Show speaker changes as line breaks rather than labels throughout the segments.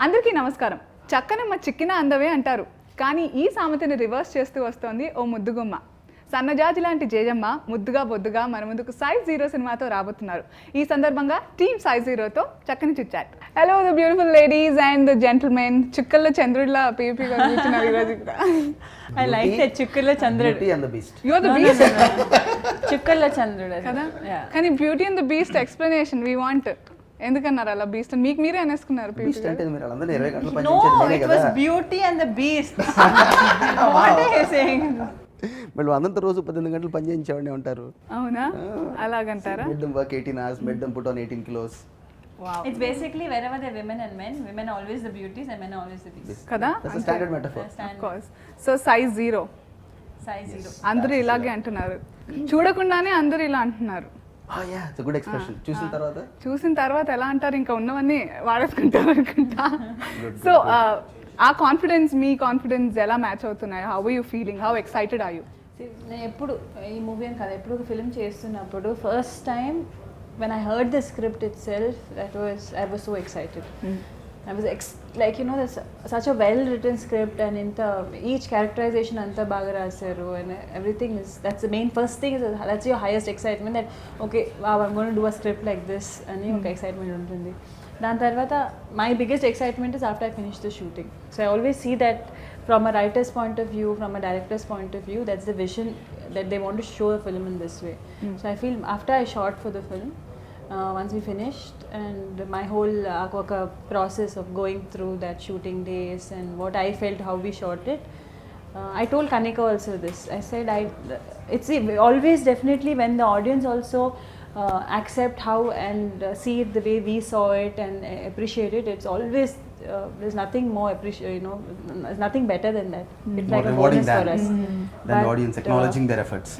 అందరికీ నమస్కారం. చక్కనమ్మ చిక్కిన అందవే అంటారు, కానీ ఈ సామెతని రివర్స్ చేస్తూ వస్తోంది ఓ ముద్దుగుమ్మ. సన్నజాజి లాంటి జేజమ్మ ముద్దుగా బొద్దుగా మన ముందుకు సైజ్ 0 సినిమాతో రాబోతున్నారు. ఈ సందర్భంగా టీమ్ సైజ్ 0తో చక్కని chitchat. Hello the beautiful ladies and the gentlemen. చుక్కల్లో చంద్రుడిలా పీపీగా కూర్చున్నారు ఈరోజు ఇక్కడ.
I like that చుక్కల్లో చంద్రుడు.
Beauty and the Beast.
You are the beast.
చుక్కల్లో చంద్రుడు కదా.
కానీ beauty and the beast explanation we want. ఎందుకన్నారు అలా బీస్ట్ అని? మీకు మీరే అనేసుకున్నారు.
Beast అంటే మీరు వాళ్ళందరూ 20 గంటలు
No,
పనిచేసేది
it
కదా.
was Beauty and the Beast. What are you saying?
మళ్ళీ అందరితో రోజు 18 గంటలు పని చేయించేవాడిని ఉంటారు.
అవునా? అలాగంటారా?
Made them work 18 hours, made them put on 18 kilos.
Wow.
It's basically wherever there are women and men, women are always the beauties and men are always the beasts.
కదా?
That's a standard metaphor.
Of course. So size 0.
Size 0.
అందరూ ఇలాగే అంటున్నారు. చూడకుండానే అందరూ ఇలా అంటున్నారు.
Oh yeah, it's a good expression.
చూసిన తర్వాత ఎలా అంటారు? ఇంకా ఉన్నవన్నీ వాడేసుకుంటారు అనుకుంటా. సో ఆ కాన్ఫిడెన్స్, మీ కాన్ఫిడెన్స్ ఎలా మ్యాచ్ అవుతున్నాయి? How are you feeling? How excited are you?
నేను ఎప్పుడు ఈ మూవీ అని కదా, ఎప్పుడు ఒక ఫిల్మ్ చేస్తున్నప్పుడు first time when I heard the script itself, I was so excited. I was like, you know, there's such a well written script and each characterization anta baga rasaru and everything that's the main first thing is that's your highest excitement, that okay, wow, I'm going to do a script like this and oka excitement untundi. Dan tarvata my biggest excitement is after I finish the shooting. So I always see that from a writer's point of view, from a director's point of view, that's the vision that they want to show a film in this way. So I feel after I shot for the film, once we finished, and my whole process of going through that shooting days and what I felt, how we shot it, I told Kanika also this. I said it's always definitely when the audience also accept how and see it the way we saw it and appreciate it, it's always there's nothing more there's nothing better than that. It's like a bonus for us.
Than audience acknowledging their efforts.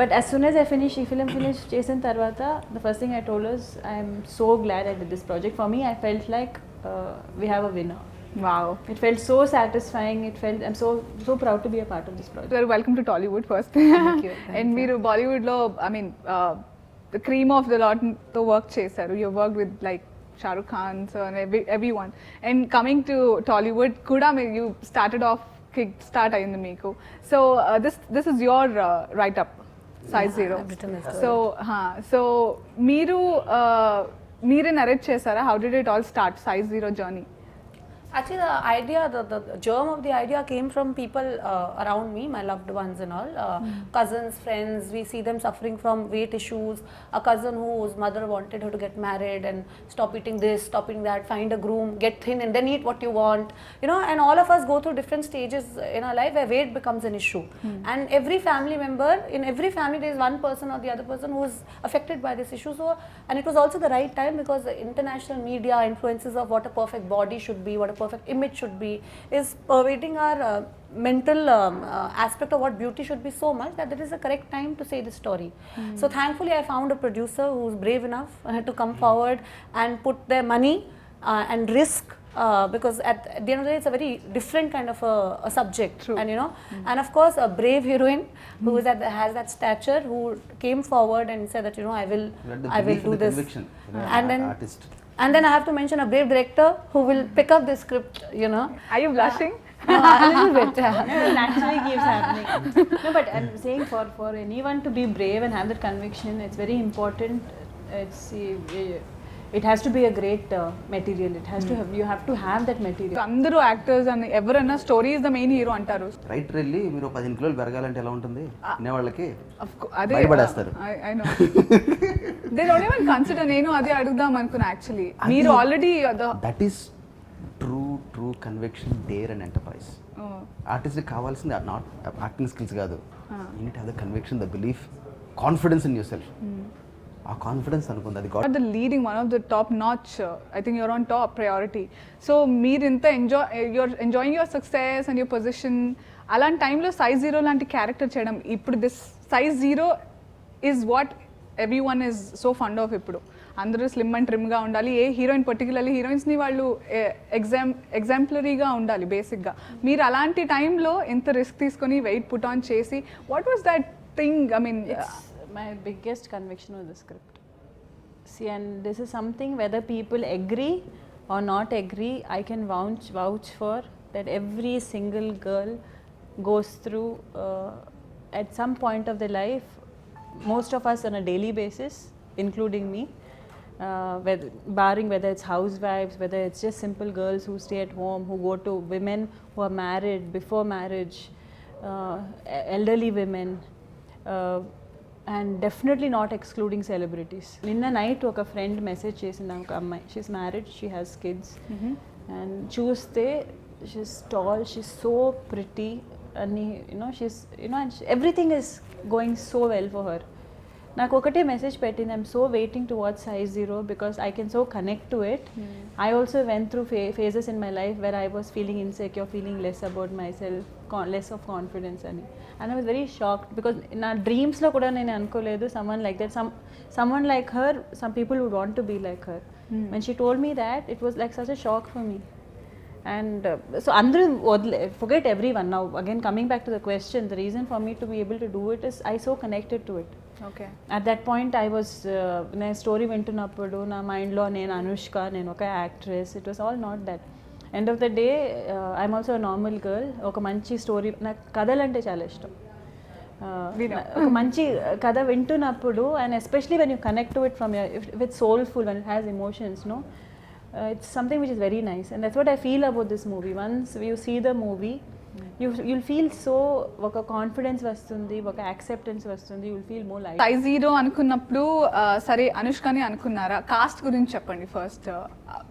But as soon as I finished చేసిన తర్వాత, the first thing I told was I'm so glad I did this project. For me, I felt like we have a winner.
Wow.
It felt so satisfying. I'm so proud to be a part of this project.
Well, welcome to Tollywood first.
Thank you.
And మీరు Bollywood లో I mean the cream of the lot తో work చేశారు. You worked with like Shah Rukh Khan, so and everyone. And coming to Tollywood kuda you started off kick start ayindi meeku. So this is your write up, size 0. So meere narrate chesara, how did it all start, size 0 journey?
Actually, the idea, the germ of the idea came from people around me, my loved ones and all, cousins, friends. We see them suffering from weight issues. A cousin whose mother wanted her to get married and stop eating this, stop eating that, find a groom, get thin and then eat what you want. You know, and all of us go through different stages in our life where weight becomes an issue. And every family member, in every family there is one person or the other person who is affected by this issue. So, and it was also the right time because the international media influences of what a perfect body should be, what a perfect image should be, is pervading our mental aspect of what beauty should be so much that it is the correct time to say this story. So thankfully I found a producer who's brave enough to come forward and put their money and risk, because at the end of the day it's a very different kind of a subject.
True.
And you know, and of course a brave heroine who has that stature, who came forward and said that, you know, I will do this. And then artist. And then I have to mention a brave director who will pick up the script, you know.
Are you blushing?
A little bit, yeah.
It naturally keeps happening. No, but I'm saying for anyone to be brave and have that conviction, it's very important. It has to be a great material. It has to have, you have to have that material.
అందరూ actors అని ఎవరైనా story is the main hero అంటారు.
Right వెళ్ళి మీరు 15 కిలోలు పెరగాలంటే ఎలా ఉంటుంది అనే వాళ్ళకి
అదే
భయపడేస్తారు.
I know. They don't even consider. నేను అదే అడుగుదాం అనుకున్నా యాక్చువల్లీ. మీరు already
that is true conviction, dare and enterprise. Artist కావాల్సింది నాట్ యాక్టింగ్ స్కిల్స్ కాదు. You need to have the conviction, the belief, confidence in your self. ఆ confidence అనుకుంది అది got
the leading one of the top notch. I think you're on top priority. So మీరు ఇంత enjoying your success and your position, అలాంటి టైంలో size 0 లాంటి character చేయడం, ఇప్పుడు this size 0 is what every one is so fund of. ఇప్పుడు అందరూ slim and ట్రిమ్గా ఉండాలి. ఏ హీరోయిన్ పర్టికులర్లీ హీరోయిన్స్ని వాళ్ళు ఎగ్జాంపులరీగా ఉండాలి బేసిక్గా. మీరు అలాంటి టైంలో ఎంత రిస్క్ తీసుకొని వెయిట్ పుట్ ఆన్ చేసి, what was that thing? I mean
My biggest conviction was the script. See, and this is something whether people agree or not agree, I can vouch for that every single girl goes through at some point of their life, most of us on a daily basis, including me, barring whether it's housewives, whether it's just simple girls who stay at home, who go to women who are married, before marriage, elderly women, and definitely not excluding celebrities. Ninna night oka friend message chesinda oka ammai, she's married, she has kids, and chuste she's tall, she's so pretty, and everything is going so well for her. నాకు ఒకటే message పెట్టింది, I'm so waiting to watch size 0 because I can so connect to it. I also went through phases in my life where I was feeling insecure, feeling less about my self, less of confidence అని. And I was very shocked because నా డ్రీమ్స్లో కూడా నేను అనుకోలేదు someone like that, someone like her, some people would want to be like her. When she told me that, it was like such a shock for me. And so అందరూ forget everyone. Now again coming back to the question, the reason for me to be able to do it is I so connected to it.
Okay.
At that point I was నేను story వింటున్నప్పుడు నా మైండ్లో నేను అనుష్క, నేను ఒక actress, it was all not that. End of the day I'm also normal girl. ఒక మంచి story, నాకు కథలు అంటే చాలా ఇష్టం. ఒక మంచి కథ వింటున్నప్పుడు, and especially when you connect to it from with soulful, when it has emotions, no, it's something which is very nice, and that's what I feel about this movie. Once you see the movie, you'll feel so oka confidence vastundi, oka acceptance vastundi, you'll feel more light.
Size 0 అనుకున్నప్పుడు సరే అనుష్కని అనుకున్నారా? Cast గురించి చెప్పండి first.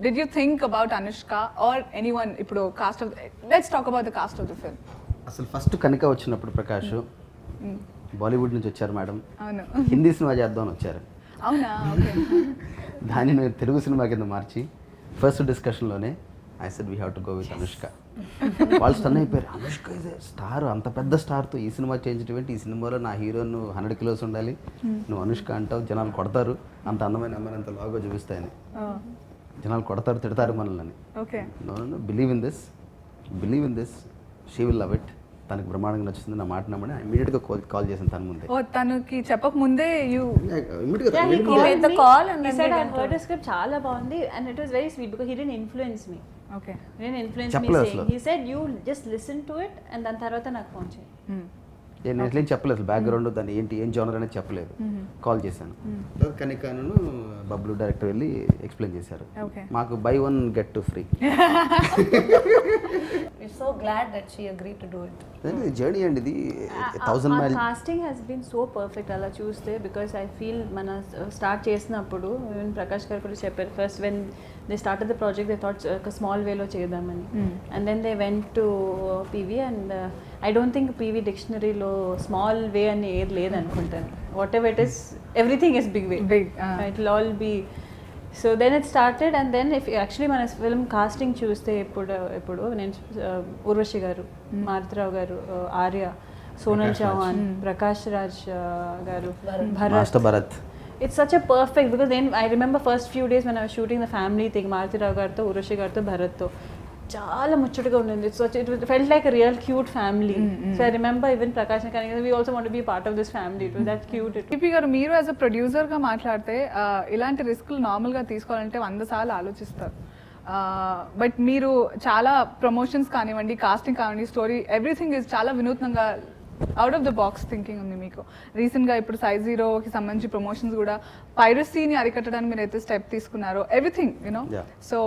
Did you think about Anushka or anyone? ఇప్పుడు cast of, let's talk about the cast of the film.
అసలు first Kanika వచ్చినప్పుడు Bollywood Bollywood నుంచి వచ్చారు మేడం,
అవును,
హిందీ సినిమా చేద్దామని వచ్చారు.
అవునా? ఓకే.
దాన్ని నేను తెలుగు సినిమా కింద మార్చి ఫస్ట్ డిస్కషన్లోనే I said we have to go with Anushka. వాళ్ళు స్టన్ అయిపోయారు, అనుష్క ఇదే స్టార్, అంత పెద్ద స్టార్తో ఈ సినిమా చేయించడం ఏంటి, ఈ సినిమాలో నా హీరో నువ్వు 100 kilos ఉండాలి, నువ్వు అనుష్క అంటావు, జనాలు కొడతారు, అంత అందమైన అమ్మాయిని అంత లాగా చూపిస్తాయని, జనాలు కొడతారు, తిడతారు మనల్ని.
Okay.
No believe in this, she will love it, తనకి బ్రహ్మాండంగా నచ్చుతుంది, నా మాట నమ్మని ఇమీడియట్గా కాల్ చేశాను తన ముందే.
ఓ, తనకి చెప్పక ముందే you
Yeah, he made the call and he said I heard the script చాలా బాగుంది, and it was very sweet because he didn't influence me.
Okay.
He didn't influence me
చెప్పలేదు
saying,
అసలు.
he said you just listen to it and దాని తర్వాత నాకు phone చేయి.
నేను ఎట్లేం చెప్పలేదు, బ్యాక్గ్రౌండ్ దాన్ని ఏంటి ఏం జోనర్ అనేది చెప్పలేదు, కాల్ చేశాను. కనికాను బబ్లు డైరెక్టర్ వెళ్ళి ఎక్స్ప్లెయిన్ చేశారు,
Okay.
మాకు buy 1 get 2 free.
We're so glad that she agreed to do it.
Journey అండి ఇది, 1000
Our
mile.
casting has been so perfect అలా చూస్తే, because I feel మన స్టార్ట్ చేసినప్పుడు ఈవెన్ ప్రకాష్ గారు కూడా చెప్పారు, first when they started the project they thought ఒక small వేలో చేద్దామని, and then they went to PV, and I don't think PV డిక్షనరీలో స్మాల్ వే అని ఏది లేదనుకుంటాను. Whatever it is, everything is big way, it will all be. So then it started, and then if actually మన film casting చూస్తే ఇప్పుడు నేను ఊర్వశి గారు, మారుతిరావు గారు, ఆర్య, సోనల్ చౌహాన్, ప్రకాష్ రాజ్ గారు,
Bharat.
It's such a perfect, because then I remember first few days when I was shooting the family thing, Maruthi Rao గారితో, ఊర్వశి గారితో, భరత్తో చాలా ముచ్చటగా ఉండింది. It felt like a real cute family. So I remember even Prakash and Kanika, we also want to be part of this family. It was that cute.
TP garu, మీరు as a ప్రొడ్యూసర్గా మాట్లాడితే ఇలాంటి రిస్క్లు నార్మల్గా తీసుకోవాలంటే 100 సార్లు ఆలోచిస్తారు. బట్ మీరు చాలా ప్రమోషన్స్ కానివ్వండి, కాస్టింగ్ కానివ్వండి, స్టోరీ, ఎవ్రీథింగ్ ఇస్ చాలా వినూత్నంగా, out of the box thinking ఉంది మీకు. రీసెంట్గా ఇప్పుడు సైజ్ 0కి సంబంధించి ప్రమోషన్స్ కూడా పైరసీని అరికట్టడానికి మీరు అయితే స్టెప్ తీసుకున్నారో, everything you know. So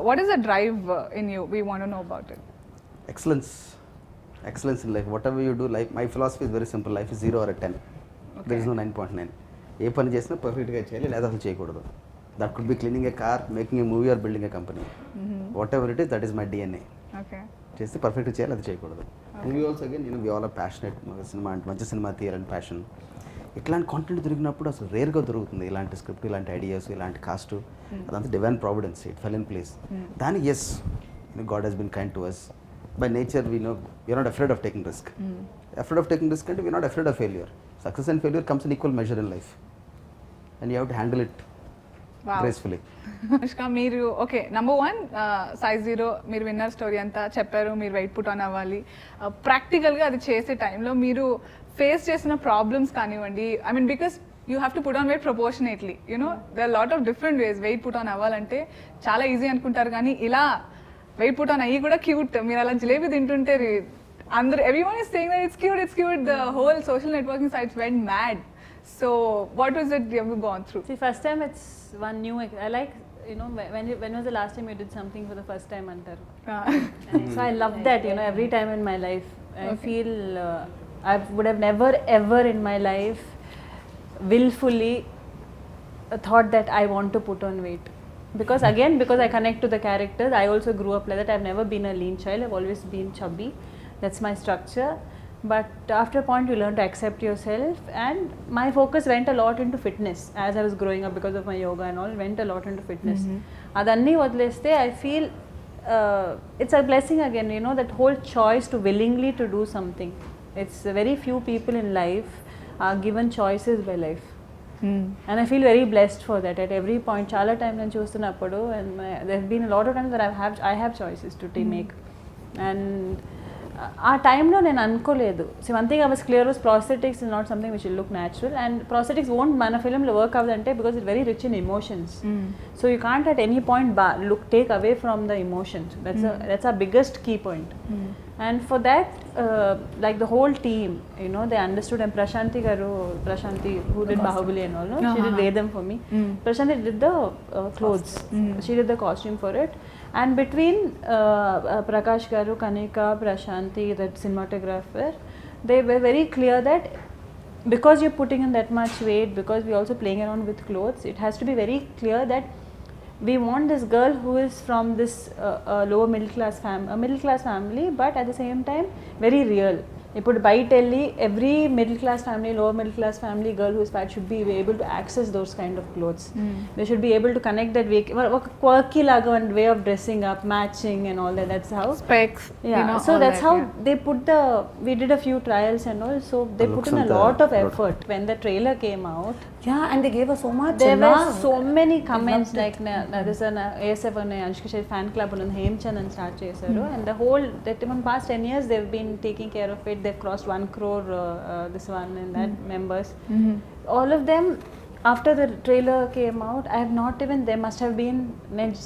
what is the drive in you? We want to know about it.
Excellence in life, whatever you do, life, my philosophy is very simple, life is 0 or 10. There is no 9.9. ఏ పని చేసినా పర్ఫెక్ట్గా చేయాలి, లేదా అసలు చేయకూడదు. That could be cleaning a car, making a movie or building a company, whatever it is, that is my DNA.
Okay.
చేస్తే పర్ఫెక్ట్గా చేయాలి, అది చేయకూడదు. Movie also again we all are passionate, cinema అంటే మంచి సినిమా తీయాలని passion. ఇట్లాంటి content దొరికినప్పుడు అసలు రేర్గా దొరుకుతుంది ఇలాంటి స్క్రిప్ట్, ఇలాంటి ఐడియాస్, ఇలాంటి కాస్ట్. అదంతా divine providence, it fell in place. దానికి yes, God has been kind to us. By nature we are not afraid of taking risk. Afraid of taking risk అంటే we are not afraid of failure. Success and failure comes in equal measure in life, and you have to handle it gracefully.
Anushka, మీరు okay, number 1 size 0 మీరు winner story అంతా చెప్పారు, మీరు weight put on అవ్వాలి. ప్రాక్టికల్గా అది చేసే టైంలో మీరు ఫేస్ చేసిన ప్రాబ్లమ్స్ కానివ్వండి, I mean because you have to put on wait proportionately there are lot of different ways weight put on అవ్వాలంటే చాలా ఈజీ అనుకుంటారు కానీ ఇలా వెయిట్ పుట్ ఆన్ అయ్యి కూడా క్యూట్. మీరు అలా జిలేబీ తింటుంటే అందరూ everyone is saying that it's cute, the whole social networking sites went mad. So what was it you have gone through?
See, first time it's one new. I like, when was the last time you did something for the first time, antaru. So I love that, every time in my life. I feel I would have never ever in my life willfully thought that I want to put on weight. Because I connect to the characters. I also grew up like that. I've never been a lean child. I've always been chubby. That's my structure. But after a point you learn to accept yourself, and my focus went a lot into fitness as I was growing up because of my yoga and all. Went a lot into fitness. Adanni vadleste I feel it's a blessing again, that whole choice to willingly to do something. It's very few people in life are given choices by life. And I feel very blessed for that. At every point, chala time nenu chustunappudu, and there have been a lot of times that I have choices to make. And ఆ టైంలో నేను అనుకోలేదు. So one thing I was clear was prosthetics is not something which will look natural, and prosthetics won't మన ఫిల్మ్లో work అవ్వదంటే because it very rich in emotions. So you can't at any point take away from the emotions. That's a biggest key point. And for that, like the whole team, they understood. And Prashanti who did Bahubali and all, she did Vedam for me. Prashanti did the clothes. She did the costume for it. And between Prakash garu, Kanika, Prashanti, the cinematographer, they were very clear that because you're putting in that much weight, because we're also playing around with clothes, it has to be very clear that we want this girl who is from this lower middle class family, but at the same time very real. ఇప్పుడు బయట వెళ్ళి every middle class family, lower middle class family girl whose fat should be able to access those kind of clothes. They should be able to connect that way, ఒక quirky లాగా and way of dressing up, matching and all that. That's how
specs,
so that's how they put we did a few trials and all, so they put in a lot of effort. When the trailer came out,
and they gave us so much.
There were so many comments like there's an ASF and Anushka Shetty fan club on Hemchand and start chesaru, and the whole that even past 10 years they've been taking care of it. They've crossed 1 crore this one and that members. All of them, after the trailer came out, I have not even, there must have been,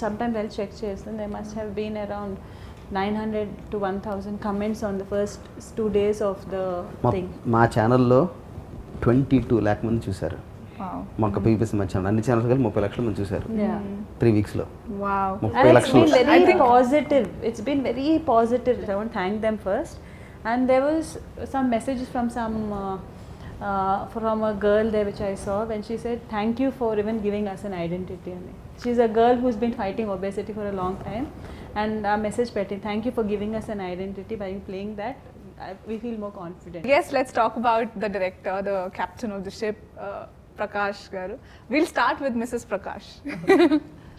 sometimes I'll check chesam, there must have been around 900 to 1000 comments on the first 2 days of the thing.
మా ఛానల్లో 22 lakh మంది చూశారు. మా PPS మా channel అన్ని channels కలిపి 30 లక్షల మంది చూశారు 3 weeks లో.
Wow.
30 లక్షలు.
It's been very positive. It's been very positive. I want to thank them first. And there was some messages from from a girl there which I saw when she said thank you for even giving us an identity. She's a girl who's been fighting obesity for a long time, and our message petty, thank you for giving us an identity. By playing that, we feel more confident.
Yes, let's talk about the director, the captain of the ship, Prakash garu. We'll start with Mrs. Prakash.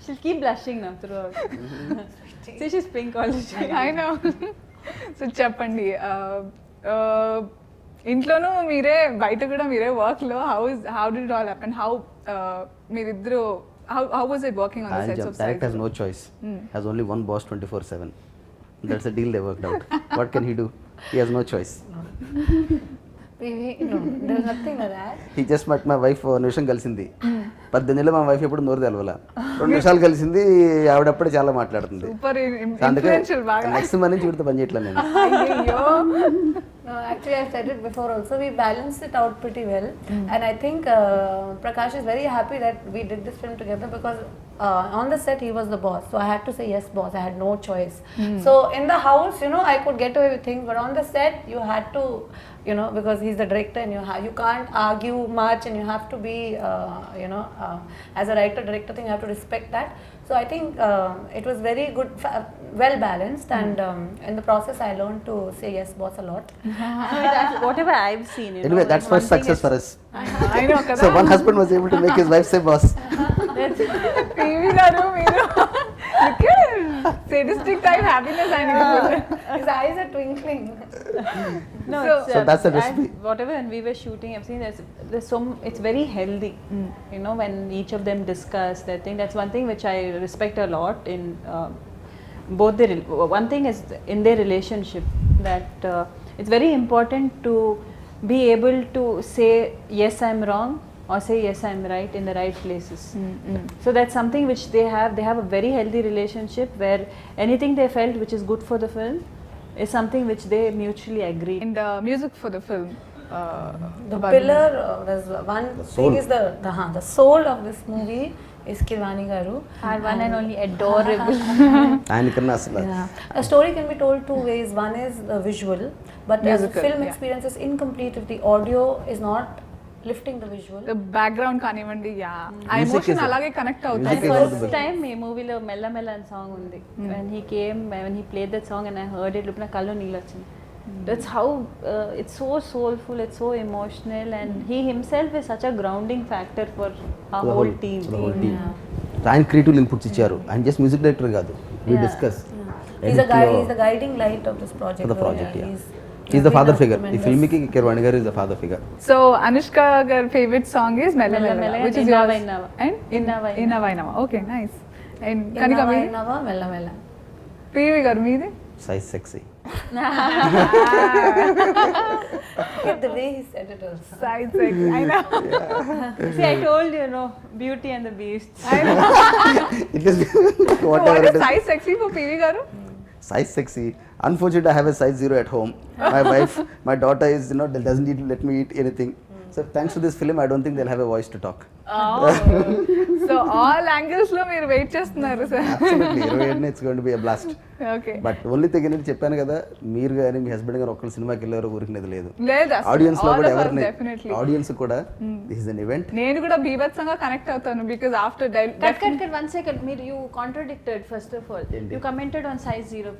She'll keep blushing now throughout. See, she's pink all the time.
I know. So చెప్పండి, ఇంట్లోనూ మీరే, బయట కూడా మీరే, వర్క్లో how did it all happen? How మీరిద్దరు, how was it working on the sets of
director has no choice, has only one boss 24/7. That's the deal they worked out. What can he do? He has no choice.
No, there's nothing like that.
He just met my wife. నిమిషం కలిసింది, 18 ఏళ్ళ మా wife ఎప్పుడు నోరు తెలవాల, 2 నిమిషాలు కలిసింది, ఆవిడప్పుడు చాలా మాట్లాడుతుంది.
సూపర్ ఇన్ఫ్లుయెన్షియల్ బాగా.
నెక్స్ట్ మంత్ నుంచి వీడితో పని చేయట్లేదు నేను.
అయ్యో.
No, actually I've said it before also, we balanced it out pretty well. And I think Prakash is very happy that we did this film together, because on the set he was the boss, so I had to say yes boss, I had no choice. So in the house, I could get away with things, but on the set you had to, because he's the director, and you can't argue much, and you have to be as a director thing, you have to respect that. So I think it was very good, well balanced, and in the process I learned to say yes boss a lot.
Whatever I've seen,
Anyway, that's first success for us.
I know కదా.
So one husband was able to make his wife say boss.
TV గారు మీరు sadistic type happiness ఆయనకి.
His eyes are twinkling.
No,
so that's the recipe.
Whatever, when we were shooting, I've seen there's it's very healthy. When each of them discuss their thing, that's one thing which I respect a lot in both their. One thing is in their relationship that it's very important to be able to say yes, I'm wrong, or say yes, I'm right in the right places. So that's something which they have a very healthy relationship where anything they felt which is good for the film is something which they mutually agree.
And the music for the film.
The pillar, there's one thing is the soul of this movie is Kirwani Garu.
Our one and only adorable.
ఆయనకన్నా అసలు
A story can be told two ways. One is the visual, but as a
Musical,
film
yeah.
experience is incomplete if the audio is not lifting the visual.
The background కానివ్వండి, yeah ఆ
Music
emotion
is-
అలాగే connect అవుతుంది.
music is one of the
First
best.
time ఈ మూవీలో మెల్ల మెల్ల అని song ఉంది. When he played that song and I heard it, లోపల కళ్ళు నీళ్ళు వచ్చింది. That's how it's so soulful, it's so emotional, and he himself is such a grounding factor for our whole team.
ఆయన క్రియేటివ్ ఇన్పుట్స్ ఇచ్చారు. ఆయన just music director కాదు, we discuss
He's the guiding light of this project.
For the project,
Yeah,
yeah.
he's
is the
been
father
a
figure. ఈ
tremendous-
ఫిల్మ్కి Keeravani గారు is the father figure.
So Anushka గారి favourite song is మెల్ల
మెల్ల
మెల్ల,
మెల్ల
which is
ఇన్నవా
yours.
ఇన్నవా.
And
ఇన్నవా
ఇన్నవా ఇన్నవా. Okay, nice. And Kanika
Innava,
మీది?
Innava, Mella Mella.
PV గారు మీది?
Size sexy.
Look the way he said it also.
Side sex. I know.
See, I told you, no, Beauty and the Beast.
I know.
It is what
What
ever
is
it is.
size sexy for PV గారు?
Size sexy. Unfortunately, I have a size 0 at home. My wife, my daughter is, doesn't need to let me eat anything. So thanks to this film, I don't think they'll have a voice to talk.
So all angles లో మీరు wait చేస్తున్నారు sir.
Absolutely. 28 it's going to be a blast.
Okay.
But only thing ఏంటంటే చెప్పాను కదా, మీరు కానీ మీ husband గారు ఒక్కరు సినిమాకి వెళ్ళారు ఊరికినది లేదు.
లేదు
ఆడియన్స్ లో కూడా ఎవరిని
డెఫినెట్లీ.
ఆడియన్స్ కూడా దిస్ ఇస్ అన్ ఈవెంట్.
నేను కూడా బీభత్సంగా కనెక్ట్ అవుతాను because after
Cut, 1 second. You contradicted first of all.
ఏంటి?
You commented on size 0.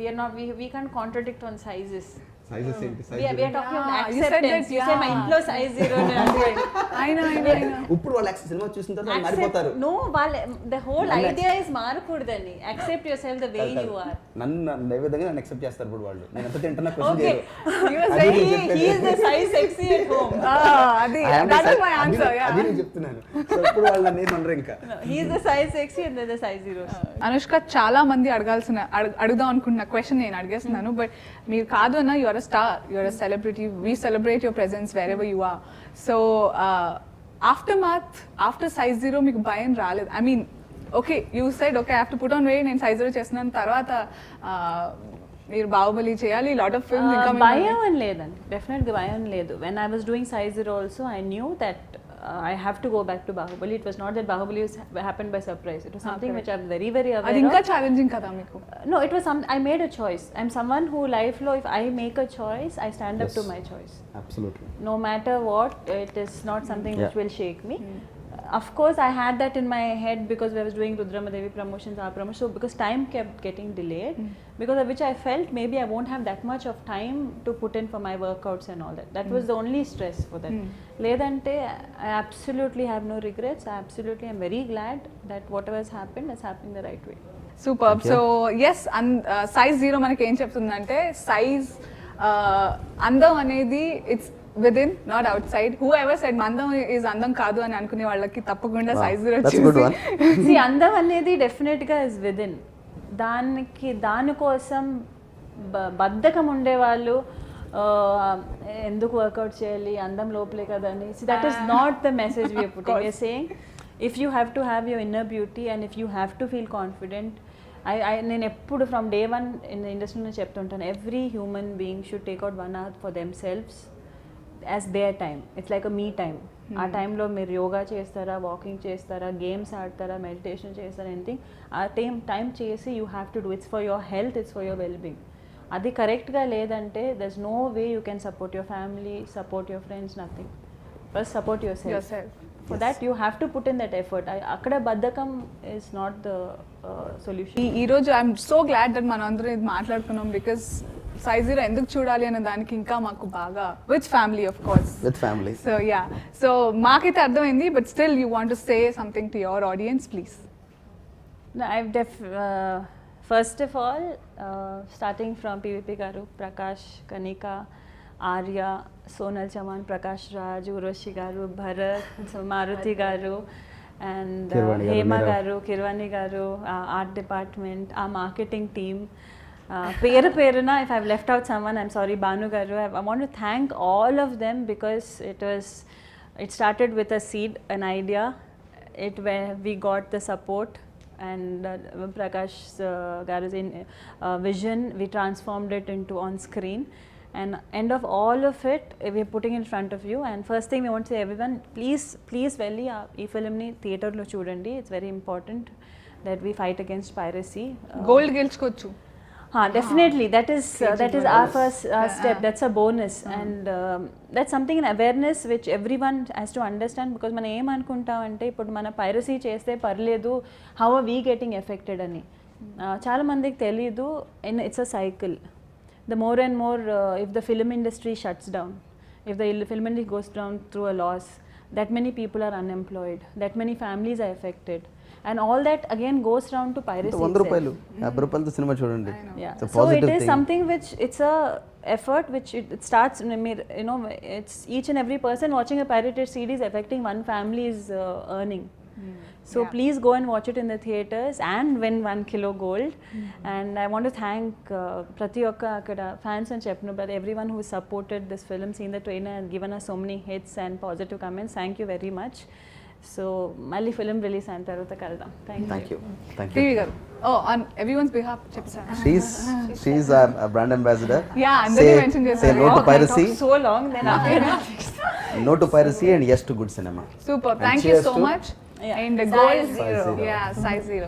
We can't contradict on sizes.
Sizes ఏంటి?
We are talking
Yeah,
about
you said
acceptance.
that,
You say my
yeah.
ఇంట్లో size 0.
అయినా
ఇప్పుడు వాళ్ళు cinema చూసిన తర్వాత మారిపోతారు.
No, the whole idea is మారకూడదని. Accept yourself the way you are.
నన్ను ఏ విధంగా నన్ను యాక్సెప్ట్ చేస్తారు ఇప్పుడు వాళ్ళు. నేను ఎంత తింటున్నా క్వశ్చన్
Okay.
చేయరు.
You were
అది
saying
నేను చెప్పేది.
He is the size sexy at home.
అది
I am the
that is
size-
my answer.
అది
Yeah.
నేను చెప్తున్నాను. సో ఇప్పుడు వాళ్ళు నన్ను ఏమనరు ఇంకా.
No, he is the size sexy and they're the size 0s.
Anushka చాలా మంది అడుగుదాం అనుకుంటున్న క్వశ్చన్ నేను అడిగేస్తున్నాను బట్ మీరు కాదు అన్న you're a star, you're a celebrity, we celebrate your presence wherever you are. So after size 0 మీకు భయం రాలేదు? I mean okay you side okay I have to put on weight, నేను size 0 చేస్తున్నాను, తర్వాత మీరు బాహుబలి చేయాలి, లాట్ ఆఫ్ ఫిల్మ్స్ ఇంకా
భయం అని లేదండి, డెఫినెట్గా భయం లేదు. When I was doing size 0 also I knew that I have to go back to Bahubali. It was not that Bahubali happened by surprise. It was something which I'm very, very aware
అది ఇంకా
of.
Challenging కదా మీకు?
No, it was I made a choice. I'm someone who life law, if I make a choice, I stand up to my choice.
Absolutely.
No matter what, it is not something which
Yeah.
will shake me. Of course, I had that in my head because I was doing Rudramadevi promotions, our promotions. So because time kept getting delayed, because of which I felt maybe I won't have that much of time to put in for my workouts and all that. That was the only stress for that. Ledante, I absolutely have no regrets. I absolutely am very glad that whatever has happened the right way.
Super. So S size 0 మనకి ఏం చెప్తుందంటే size అందం అనేది it's with in not out side. Who ever side మందం is అందం కాదు అని అనుకునే వాళ్ళకి తప్పకుండా size 0
That's a good one.
See, అందం అనేది డెఫినెట్గా ఇస్ విదిన్. దానికోసం బద్ధకం ఉండేవాళ్ళు ఎందుకు వర్కౌట్ చేయాలి, అందం లోపలే కదా అని. That is not the message we're putting. We're saying if you have to have your inner beauty and if you have to feel confident. నేను ఎప్పుడు ఫ్రమ్ డే 1 ఇన్ ఇండస్ట్రీలో చెప్తుంటాను, every human being should take out 1 hour for themselves as their time. It's like a me time. ఆ టైంలో మీరు యోగా చేస్తారా, walking చేస్తారా, games ఆడతారా, మెడిటేషన్ చేస్తారా, ఎనీథింగ్ ఆ టైం చేసి you have to do. It's for your health, it's for your well being. అది కరెక్ట్గా లేదంటే there's no way you can support your family, support your friends, nothing. First support yourself. For that you have to put in that effort. Akkada baddakam is not the solution.
ఈ రోజు I'm so glad that మనం అందరం ఇది మాట్లాడుకున్నాం because size 0 ఎందుకు చూడాలి అనే దానికి ఇంకా మాకు బాగా with family of course.
With family.
So yeah, so మాకైతే అర్థమైంది but still you want to say something to your audience please.
No, first of all, starting from PVP Garu, Prakash, Kanika, Arya, Sonal Chaman, Prakash Raj, Uroshi Garu, Bharat, Maruti Garu, and
Kirwani Garu,
Hema
Meera.
Garu, Kirwani Garu, art department, our marketing team. Peruna, if I've left out someone, I'm sorry, Banu Garu. I want to thank all of them because it was it started with a seed, an idea. Where we got the support, and Prakash Garu's vision, we transformed it into on screen. And end of all of it, we are putting in front of you. And first thing we want to say, everyone, please వెళ్ళి ఈ ఫిల్మ్ని థియేటర్లో చూడండి. It's very important that we fight against piracy.
Gold గెలుచుకోవచ్చు.
Definitely, that is our first step. That's a bonus, and that's something in awareness which everyone has to understand, because మనం ఏమనుకుంటాం అంటే ఇప్పుడు మన పైరసీ చేస్తే పర్లేదు, how are we getting affected అని. చాలా మందికి తెలీదు, it's a cycle. The more and more, if the film industry shuts down, if the film industry goes down through a loss, that many people are unemployed, that many families are affected, and all that again goes down to piracy.
100 రూపాయలు 50 రూపాయలతో cinema చూడండి.
Yeah.
It's a
So it
positive
is
thing.
something which it's a effort which it starts, you know, it's each and every person watching a pirated CD is affecting one family's earning. So please go and watch it in the theaters and win 1 kilo gold. And I want to thank Prati Okka Akada fans and Chepnu, but everyone who supported this film, seen the trailer and given us so many hits and positive comments. Thank you very much. So Mali film release అయిన తర్వాత కలుద్దాం.
Thank you.
TV గారు, on everyone's behalf చెప్పండి.
She's our brand ambassador.
Yeah, అందరినీ mention
Say
చేశారు.
no to piracy.
So long, then after
No to piracy and yes to good cinema.
Super.
And
Thank you
cheers
so
to-
much.
Yeah.
And
Size
gold,
zero.
yeah, size 0.